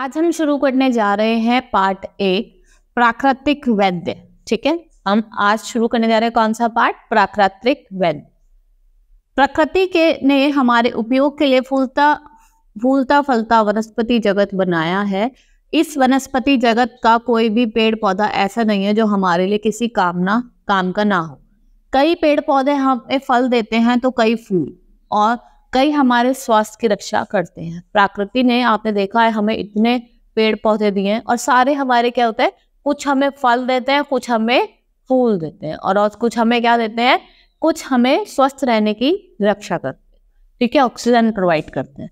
आज हम शुरू करने जा रहे हैं पार्ट 1 प्राकृतिक वैद्य। ठीक है, हम आज शुरू करने जा रहे हैं कौन सा पार्ट? प्राकृतिक वैद्य। प्रकृति के ने हमारे उपयोग के लिए फूलता फलता वनस्पति जगत बनाया है। इस वनस्पति जगत का कोई भी पेड़ पौधा ऐसा नहीं है जो हमारे लिए किसी काम का ना हो। कई पेड़ पौधे हमें फल देते हैं तो कई फूल, और कई हमारे स्वास्थ्य की रक्षा करते हैं। प्रकृति ने, आपने देखा है, हमें इतने पेड़ पौधे दिए हैं और सारे हमारे क्या होते हैं, कुछ हमें फल देते हैं, कुछ हमें फूल देते हैं, और कुछ हमें क्या देते हैं, कुछ हमें स्वस्थ रहने की रक्षा करते हैं। ठीक है, ऑक्सीजन प्रोवाइड करते हैं।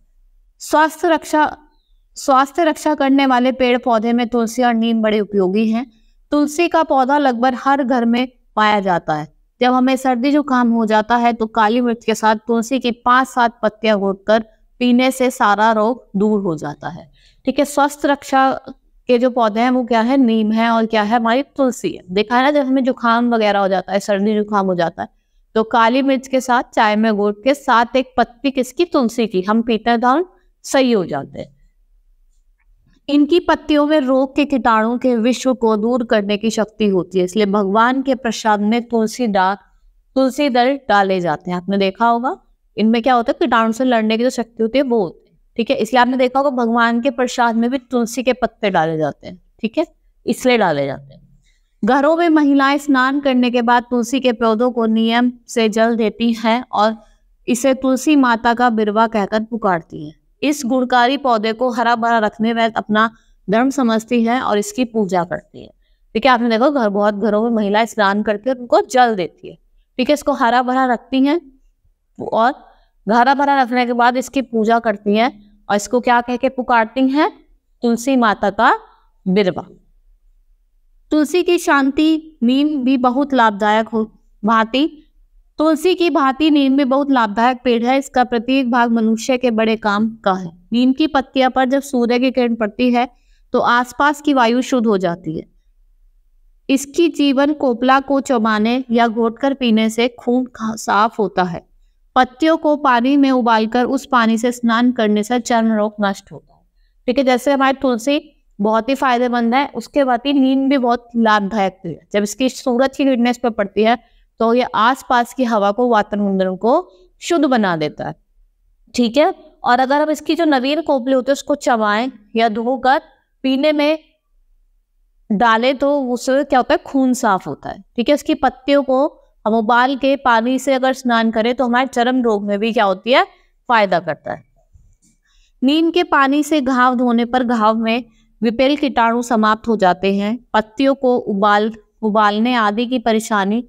स्वास्थ्य रक्षा करने वाले पेड़ पौधे में तुलसी और नीम बड़े उपयोगी हैं। तुलसी का पौधा लगभग हर घर में पाया जाता है। जब हमें सर्दी जुकाम हो जाता है तो काली मिर्च के साथ तुलसी की 5-7 पत्तियां घोटकर पीने से सारा रोग दूर हो जाता है। ठीक है, स्वास्थ्य रक्षा के जो पौधे हैं वो क्या है? नीम है, और क्या है? हमारी तुलसी है। देखा है ना, जब हमें जुकाम वगैरह हो जाता है, सर्दी जुकाम हो जाता है, तो काली मिर्च के साथ चाय में घोट के 7 एक पत्ती किसकी? तुलसी की, हम पीते हैं तो हम सही हो जाते हैं। इनकी पत्तियों में रोग के कीटाणु के विश्व को दूर करने की शक्ति होती है, इसलिए भगवान के प्रसाद में तुलसी दल डाले जाते हैं। आपने देखा होगा, इनमें क्या होता है, कीटाणु से लड़ने की जो शक्ति होती है वो होती है। ठीक है, इसलिए आपने देखा होगा भगवान के प्रसाद में भी तुलसी के पत्ते डाले जाते हैं। ठीक है, इसलिए डाले जाते हैं। घरों में महिलाएं स्नान करने के बाद तुलसी के पौधों को नियम से जल देती हैं और इसे तुलसी माता का बिरवा कहकर पुकारती हैं। इस गुणकारी पौधे को हरा भरा रखने में अपना धर्म समझती है और इसकी पूजा करती है। ठीक है, आपने देखा बहुत घरों में महिलाएं स्नान करके उनको जल देती है। ठीक है, इसको हरा भरा रखती हैं और हरा भरा रखने के बाद इसकी पूजा करती हैं और इसको क्या कह के पुकारती हैं? तुलसी माता का बिरवा। तुलसी की शांति नीम भी बहुत लाभदायक तुलसी की भांति नीम भी बहुत लाभदायक पेड़ है। इसका प्रत्येक भाग मनुष्य के बड़े काम का है। नीम की पत्तियां पर जब सूर्य की किरण पड़ती है तो आसपास की वायु शुद्ध हो जाती है। इसकी जीवन कोपला को चबाने या घोटकर पीने से खून साफ होता है। पत्तियों को पानी में उबालकर उस पानी से स्नान करने से चर्म रोग नष्ट होता है। ठीक है, जैसे हमारी तुलसी बहुत ही फायदेमंद है, उसके बाद ही नीम भी बहुत लाभदायक है। जब इसकी सूरज की किरणें पर पड़ती है तो ये आसपास की हवा को, वातावरण को शुद्ध बना देता है। ठीक है, और अगर हम इसकी जो नवीन कोपले होते हैं उसको चबाएं या धोकर पीने में डालें तो उससे क्या होता है? खून साफ होता है। ठीक है, इसकी पत्तियों को हम उबाल के पानी से अगर स्नान करें तो हमारे चर्म रोग में भी क्या होती है? फायदा करता है। नीम के पानी से घाव धोने पर घाव में विपेल कीटाणु समाप्त हो जाते हैं। पत्तियों को उबालने आदि की परेशानी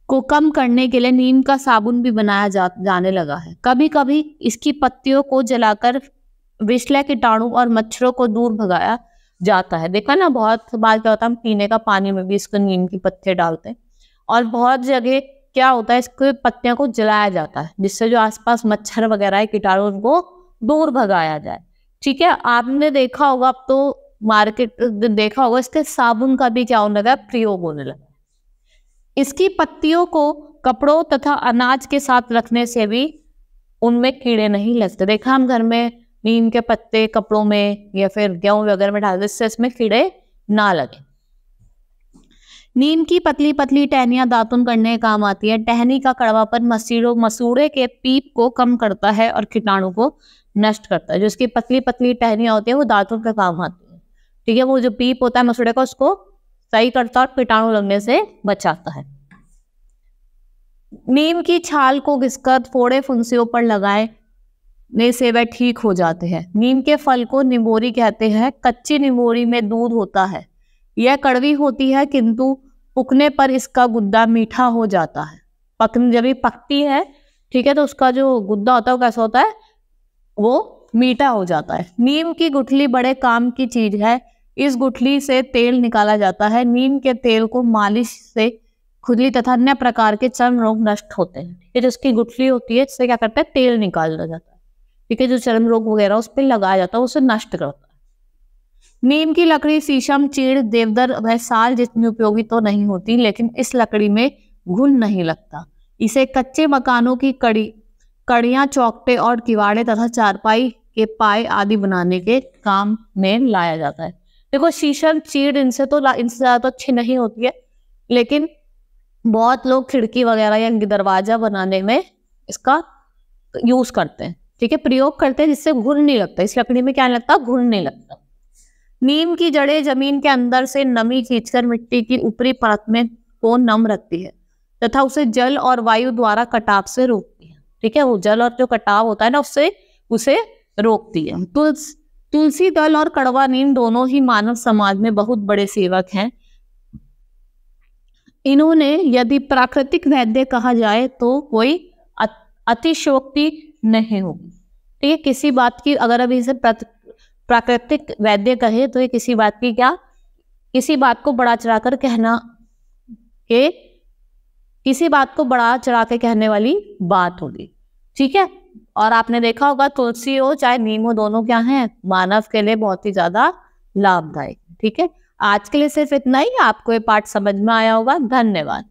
को कम करने के लिए नीम का साबुन भी बनाया जाने लगा है। कभी कभी इसकी पत्तियों को जलाकर विषैले कीटाणु और मच्छरों को दूर भगाया जाता है। देखा ना, बहुत बार क्या होता है, हम पीने का पानी में भी इसको नीम की पत्तियां डालते हैं, और बहुत जगह क्या होता है, इसको पत्तियों को जलाया जाता है जिससे जो आसपास मच्छर वगैरह है, कीटाणु, उनको दूर भगाया जाए। ठीक है, आपने देखा होगा, अब तो मार्केट देखा होगा, इसके साबुन का भी क्या होने लगा? प्रयोग होने लगा। इसकी पत्तियों को कपड़ों तथा अनाज के साथ रखने से भी उनमें कीड़े नहीं लगते। देखा, हम घर में नीम के पत्ते कपड़ों में या फिर गेहूं वगैरह में डाल देते, इससे इसमें कीड़े ना लगे। नीम की पतली पतली टहनियां दातुन करने काम आती है। टहनी का कड़वापन मसूड़े के पीप को कम करता है और कीटाणु को नष्ट करता है। जो इसकी पतली पतली टहनियां होती है वो दातुन के काम आती है। ठीक है, वो जो पीप होता है मसूड़े का, उसको सही करता है और कीटाणु लगने से बचाता है। नीम की छाल को घिसकर फोड़े फुंसियों पर लगाने से वह ठीक हो जाते हैं। नीम के फल को निमोरी कहते हैं। कच्ची निमोरी में दूध होता है। यह कड़वी होती है, किंतु पकने पर इसका गुद्दा मीठा हो जाता है। जब ये पकती है, ठीक है, तो उसका जो गुद्दा होता है वो कैसा होता है? वो मीठा हो जाता है। नीम की गुठली बड़े काम की चीज है। इस गुठली से तेल निकाला जाता है। नीम के तेल को मालिश से खुजली तथा अन्य प्रकार के चर्म रोग नष्ट होते हैं। ये जो इसकी गुठली होती है, इससे क्या करता है? तेल निकाला जाता है। ठीक है, जो चर्म रोग वगैरह उस पर लगाया जाता है उसे नष्ट करता है। नीम की लकड़ी शीशम, चीड़, देवदार व साल जितनी उपयोगी तो नहीं होती, लेकिन इस लकड़ी में घुन नहीं लगता। इसे कच्चे मकानों की कड़ियां, चौखटे और किवाड़े तथा चारपाई के पाए आदि बनाने के काम में लाया जाता है। देखो शीशम, चीड़ इनसे ज्यादा तो अच्छी नहीं होती है, लेकिन बहुत लोग खिड़की वगैरह या दरवाजा बनाने में इसका यूज करते हैं, ठीक है, प्रयोग करते हैं, जिससे घुन नहीं लगता। इस लकड़ी में क्या नहीं लगता, घुन नहीं लगता। नीम की जड़ें जमीन के अंदर से नमी खींचकर मिट्टी की ऊपरी परत में को नम रखती है तथा उसे जल और वायु द्वारा कटाव से रोकती है, ठीक है। वो जल और जो कटाव होता है ना, उससे उसे रोकती है। तुलसी दल और कड़वा नीम दोनों ही मानव समाज में बहुत बड़े सेवक हैं। इन्होंने यदि प्राकृतिक वैद्य कहा जाए तो कोई अतिशयोक्ति नहीं होगी, ठीक है। किसी बात की अगर अभी इसे प्राकृतिक वैद्य कहे तो ये किसी बात की क्या, किसी बात को बढ़ा चढ़ा कर कहना के, किसी बात को बढ़ा चढ़ा के कहने वाली बात होगी, ठीक है। और आपने देखा होगा तुलसी हो चाहे नीम हो, दोनों क्या हैं, मानव के लिए बहुत ही ज्यादा लाभदायक, ठीक है। आज के लिए सिर्फ इतना ही। आपको ये पाठ समझ में आया होगा। धन्यवाद।